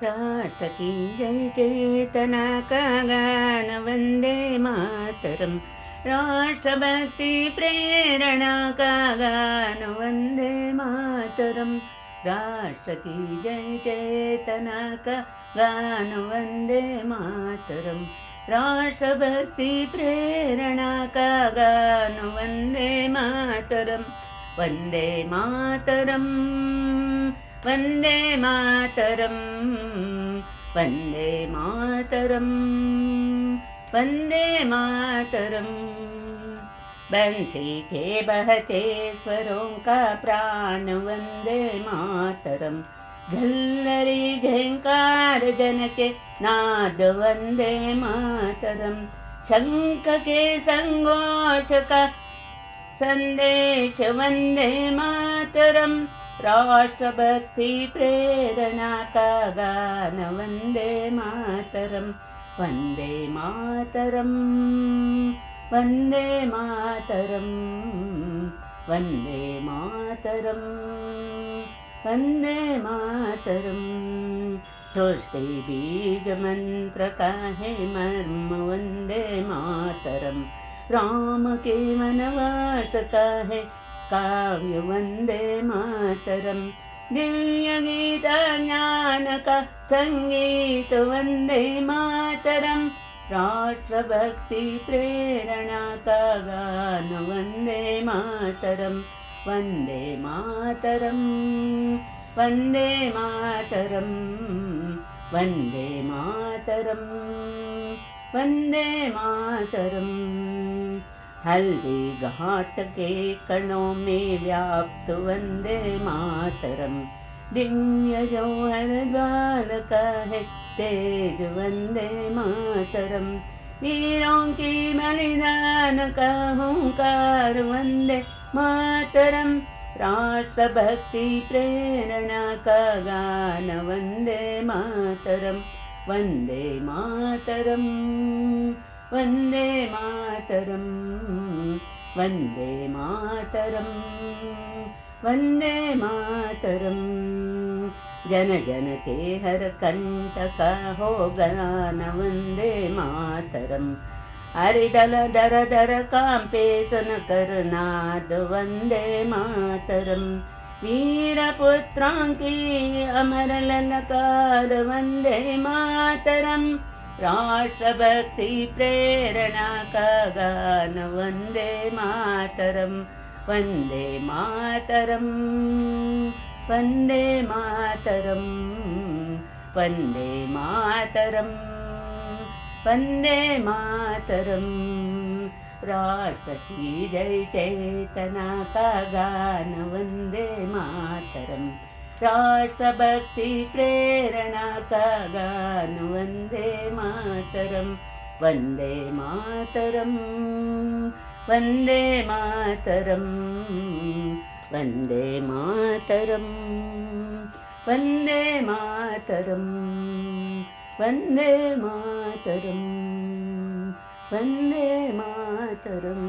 राष्ट्र की जय चेतना का गान वंदे मातरम। राष्ट्रभक्ति प्रेरणा का गान वंदे मातरम। राष्ट्र की जय चेतना का गान वंदे मातरम। राष्ट्रभक्ति प्रेरणा का गान वंदे मातरम। वंदे मातरम वंदे मातरम वंदे मातरम वंदे मातरम। बंसी के बहते स्वरों का प्राण वंदे मातरम। झल्लरी झंकार जन के नाद वंदे मातरम। शंख के संघोष का संदेश वंदे मातरम। राष्ट्रभक्ति प्रेरणा का गान वंदे मातरम। वंदे मातरम वंदे मातरम वंदे मातरम वंदे मातरम। सृष्टि बीज मंत्र का है मर्म वंदे मातरम। राम के वनवास का है काव्य वंदे मातरम। दिव्य गीता ज्ञान का संगीत वंदे मातरम। राष्ट्रभक्ति प्रेरणा का गान वंदे मातरम। वंदे मातरम वंदे मातरम वंदे मातरम वंदे मातरम। हल्दी घाट के कणों में व्याप्त वंदे मातरम। दिव्य जौहर ज्वाल का है तेज वंदे मातरम। वीरों की बलिदान का हुंकार वंदे मातरम। राष्ट्रभक्ति प्रेरणा का गान वंदे मातरम। वंदे मातरम वंदे मातरम वंदे मातरम वंदे मातरम। जन जन के हर कंठ का हो गान वंदे मातरम। हरिदल दर दर कांपे सुन कर नाद वंदे मातरम। वीरपुत्रां की अमर ललकार वंदे मातरम। राष्ट्रभक्ति प्रेरणा का गान वंदे मातरम। वंदे मातरम वंदे मातरम वंदे मातरम वंदे मातरम। राष्ट्र की जय चेतना का गान वंदे मातरम। राष्ट्रभक्ति प्रेरणा का गान वंदे मातरम। वंदे मातरम वंदे मातरम वंदे मातरम वंदे मातरम वंदे मातरम वंदे मातरम।